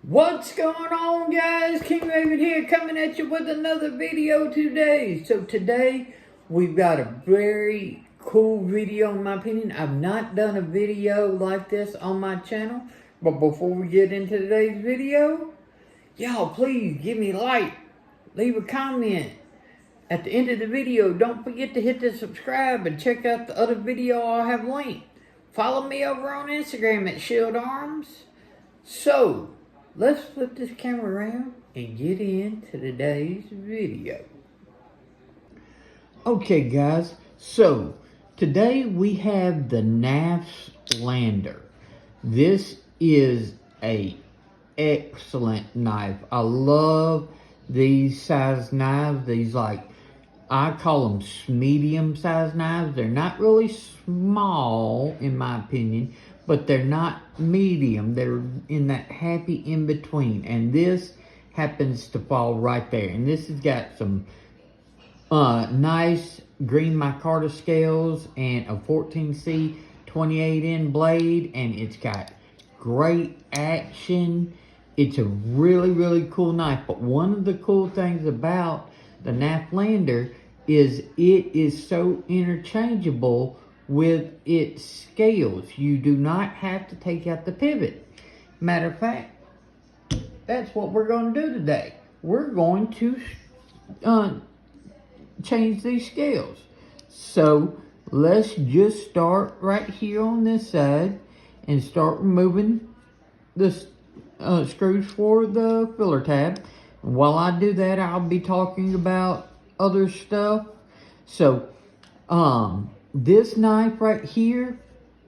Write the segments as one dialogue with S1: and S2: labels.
S1: What's going on, guys? King Raven here, coming at you with another video today. So today we've got a very cool video, in my opinion. I've not done a video like this on my channel, but before we get into today's video, y'all please give me a like, leave a comment at the end of the video. Don't forget to hit the subscribe and check out the other video I'll have linked. Follow me over on Instagram at Shield Arms. So let's flip this camera around and get into today's video. Okay, guys, so today we have the Knafs Lander. This is a excellent knife. I love these size knives. These, I call them medium size knives. They're not really small in my opinion, but they're not medium. They're in that happy in between, and this happens to fall right there. And this has got some nice green micarta scales and a 14C 28N blade, and it's got great action. It's a really cool knife. But one of the cool things about the Knafs Lander is it is so interchangeable with its scales. You do not have to take out the pivot. Matter of fact, that's what we're going to do today. We're going to change these scales. So let's just start right here on this side and start removing the screws for the filler tab. While I do that, I'll be talking about other stuff. So this knife right here,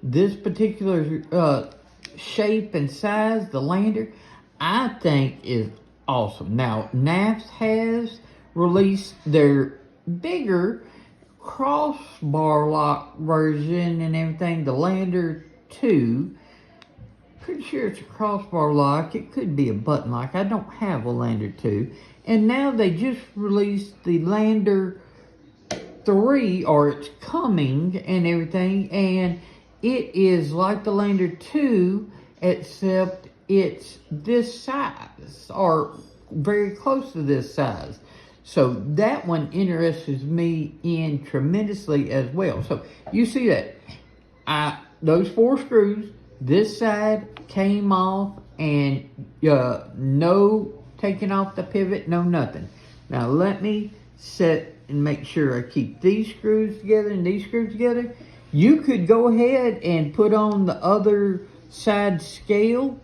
S1: this particular shape and size, the Lander, I think is awesome. Now, Knafs has released their bigger crossbar lock version and everything, the Lander 2. Pretty sure it's a crossbar lock. It could be a button lock. I don't have a Lander 2. And now they just released the Lander 3, or it's coming and everything, and it is like the Lander 2, except it's this size, or very close to this size. So that one interests me in tremendously as well. So you see that those 4 screws, this side came off, and no taking off the pivot, no nothing. Now let me set and make sure I keep these screws together and these screws together. You could go ahead and put on the other side scale.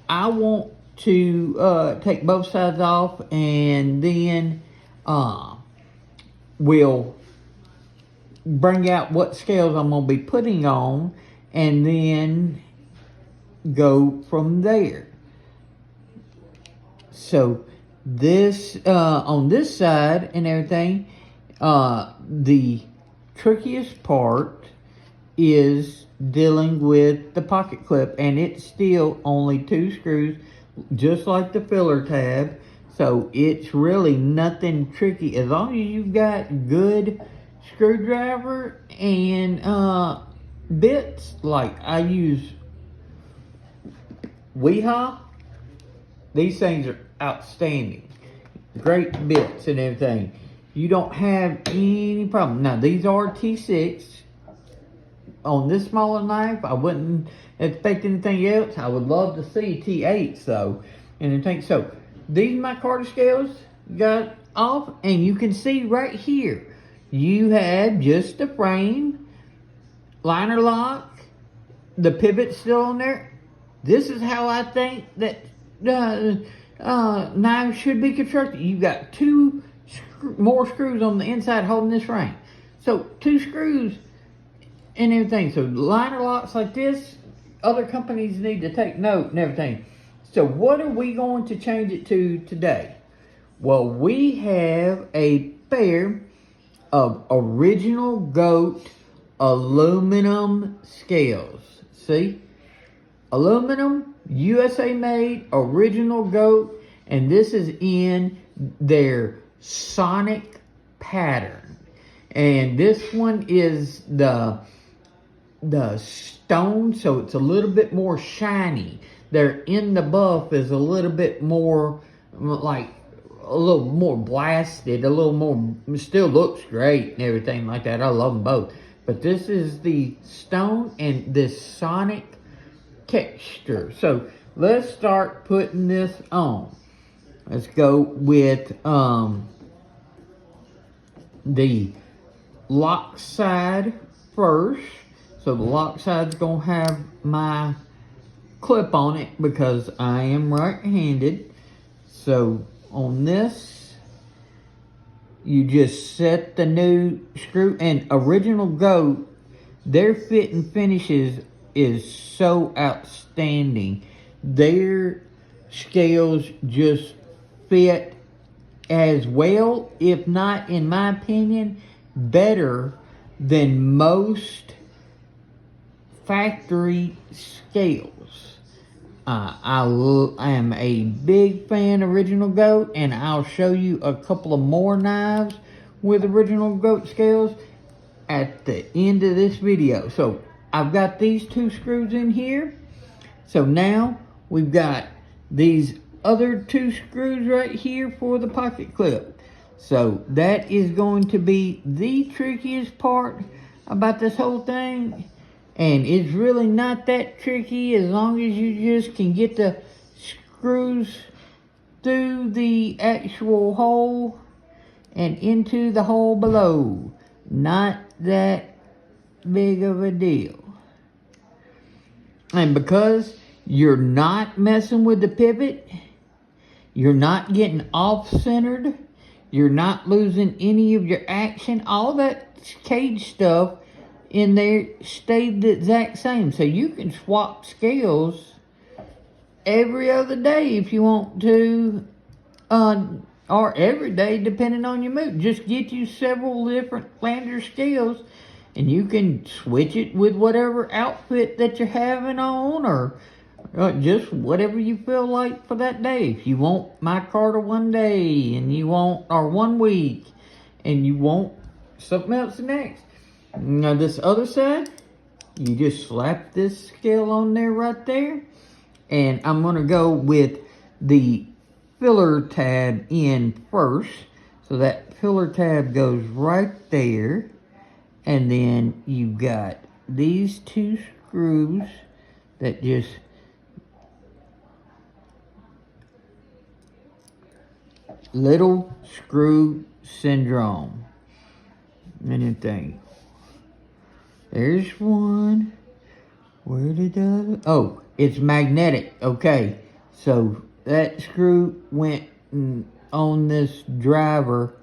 S1: I want to take both sides off, and then we'll bring out what scales I'm going to be putting on, and then go from there. So this on this side and everything, the trickiest part is dealing with the pocket clip, and it's still only 2 screws, just like the filler tab. So it's really nothing tricky as long as you've got good screwdriver and bits. Like I use Weehaw. These things are outstanding. Great bits and everything. You don't have any problem. Now, these are T6. On this smaller knife, I wouldn't expect anything else. I would love to see T8s, though. And everything. So, these micarta scales got off, and you can see right here, you have just the frame, liner lock, the pivot still on there. This is how I think that knives should be constructed. You've got 2 more screws on the inside holding this frame. So 2 screws and everything. So liner locks like this, other companies need to take note and everything. So what are we going to change it to today? Well, we have a pair of original goat aluminum scales. See? Aluminum, USA made, original goat, and this is in their Sonic pattern. And this one is the stone, so it's a little bit more shiny. they're in the buff is a little bit more, like, a little more blasted, a little more, still looks great and everything like that. I love them both. But this is the stone and this sonic texture. So let's start putting this on. Let's go with the lock side first. So the lock side's gonna have my clip on it because I am right-handed. So on this, you just set the new screw. And Original Goat, their fit and finishes is so outstanding. Their scales just fit as well, if not, in my opinion, better than most factory scales. I am a big fan of Original Goat, and I'll show you a couple of more knives with Original Goat scales at the end of this video. So I've got these two screws in here. So now we've got these other two screws right here for the pocket clip. So that is going to be the trickiest part about this whole thing. And it's really not that tricky as long as you just can get the screws through the actual hole and into the hole below. Not that big of a deal. And because you're not messing with the pivot, you're not getting off-centered, you're not losing any of your action, all that cage stuff in there stayed the exact same. So you can swap scales every other day if you want to, or every day depending on your mood. Just get you several different Lander scales and you can switch it with whatever outfit that you're having on, or just whatever you feel like for that day. If you want Micarta one day and you want, or 1 week, and you want something else the next. Now this other side, you just slap this scale on there right there. And I'm going to go with the filler tab in first. So that filler tab goes right there. And then you've got these two screws that just little screw syndrome. Anything. There's one. Where did the other? Oh, it's magnetic. Okay, so that screw went on this driver.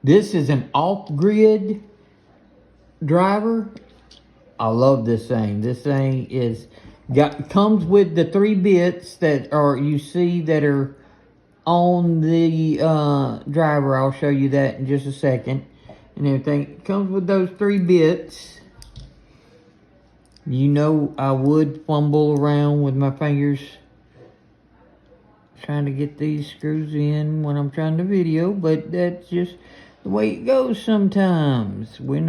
S1: This is an off-grid driver. I love this thing. This thing is comes with the 3 bits that are, you see, that are on the driver. I'll show you that in just a second. And everything. It comes with those 3 bits. You know, I would fumble around with my fingers trying to get these screws in when I'm trying to video, but that's just the way it goes sometimes. We're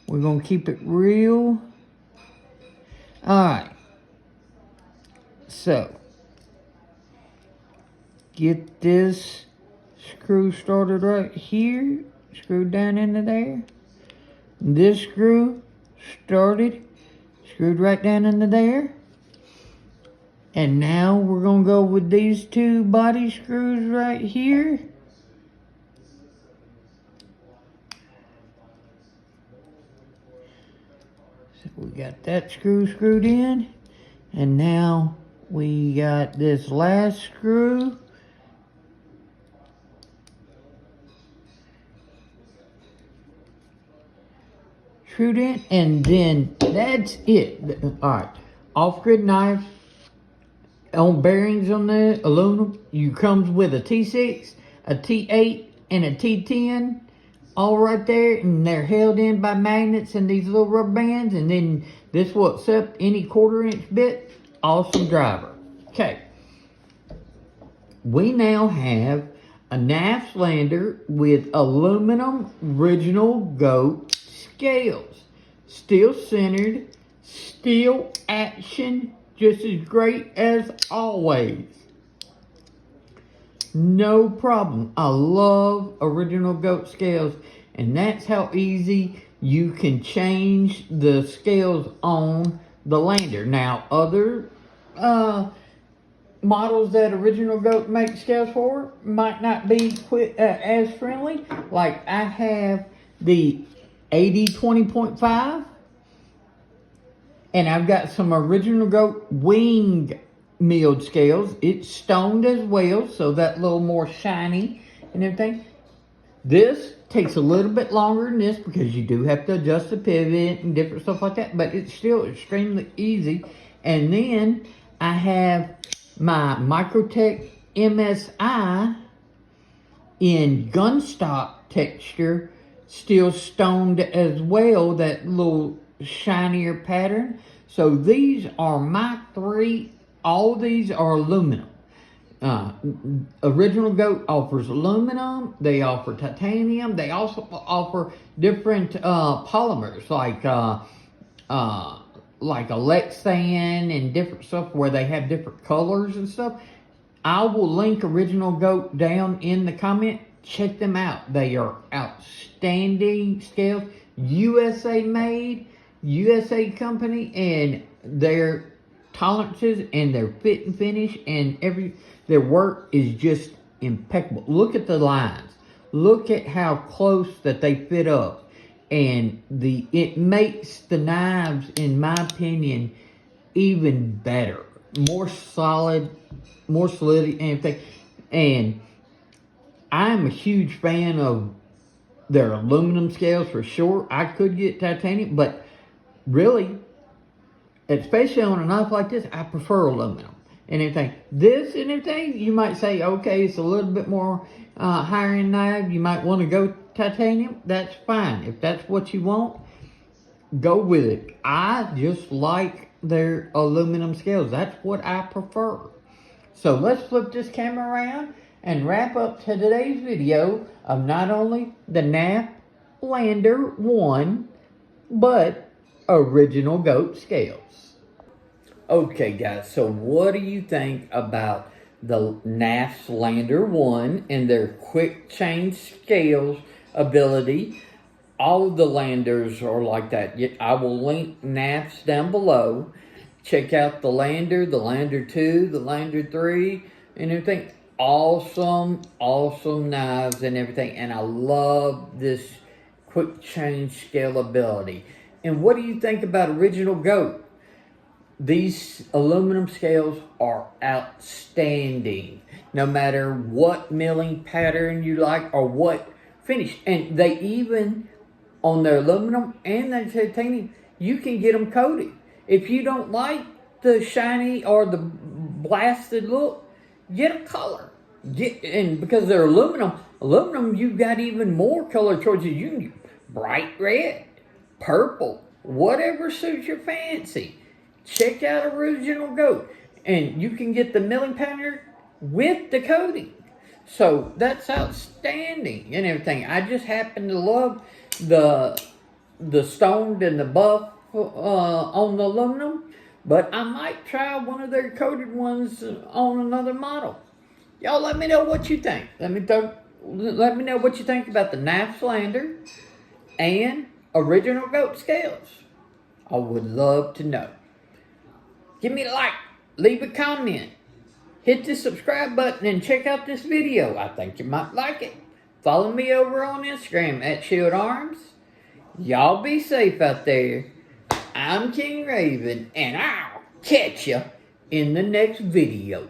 S1: gonna keep it real. Alright. So, get this screw started right here. Screw down into there. This screw started, screwed right down into there. And now we're going to go with these 2 body screws right here. So we got that screw screwed in. And now we got this last screw. Screwed in, and then that's it. Alright, off-grid knife on bearings on the aluminum. You comes with a T6, a T8, and a T10, all right there, and they're held in by magnets and these little rubber bands. And then this will accept any 1/4-inch bit. Awesome driver. Okay, we now have a Knafs Lander with aluminum Original Goat scales. Still centered, still action just as great as always. No problem. I love original goat scales, and that's how easy you can change the scales on the Lander. Now, other models that Original Goat makes scales for might not be as friendly. Like I have the 80-20.5, and I've got some Original Goat wing milled scales. It's stoned as well, so that little more shiny and everything. This takes a little bit longer than this because you do have to adjust the pivot and different stuff like that, but it's still extremely easy. And then I have my Microtech MSI in gunstock texture, still stoned as well, that little shinier pattern. So these are my three. All these are aluminum. Original Goat offers aluminum. They offer titanium. They also offer different polymers like a Lexan and different stuff where they have different colors and stuff. I will link Original Goat down in the comment. Check them out. They are outstanding scales. USA made, USA company, and their tolerances and their fit and finish and their work is just impeccable. Look at the lines. Look at how close that they fit up. And it makes the knives, in my opinion, even better. More solid, more solidity and everything. And I'm a huge fan of their aluminum scales for sure. I could get titanium, but really, especially on a knife like this, I prefer aluminum and everything. This and everything, you might say, okay, it's a little bit more higher end knife. You might want to go titanium. That's fine. If that's what you want, go with it. I just like their aluminum scales. That's what I prefer. So let's flip this camera around and wrap up today's video of not only the Knafs Lander 1, but Original Goat scales. Okay guys, so what do you think about the Knafs Lander 1 and their quick change scales ability? All of the Landers are like that. I will link Knafs down below. Check out the Lander 2, the Lander 3, and everything. Awesome, awesome knives and everything. And I love this quick change scale ability. And what do you think about Original Goat? These aluminum scales are outstanding. No matter what milling pattern you like or what finish. And they even, on their aluminum and their titanium, you can get them coated. If you don't like the shiny or the blasted look, get a color. And because they're aluminum, you've got even more color choices. You can get bright red, purple, whatever suits your fancy. Check out Original Goat, and you can get the milling pattern with the coating. So that's outstanding and everything. I just happen to love the stoned and the buff on the aluminum, but I might try one of their coated ones on another model. Y'all let me know what you think. Let me know what you think about the Knafs Lander and Original Goat scales. I would love to know. Give me a like, leave a comment, hit the subscribe button, and check out this video. I think you might like it. Follow me over on Instagram at Shield Arms. Y'all be safe out there. I'm King Raven, and I'll catch you in the next video.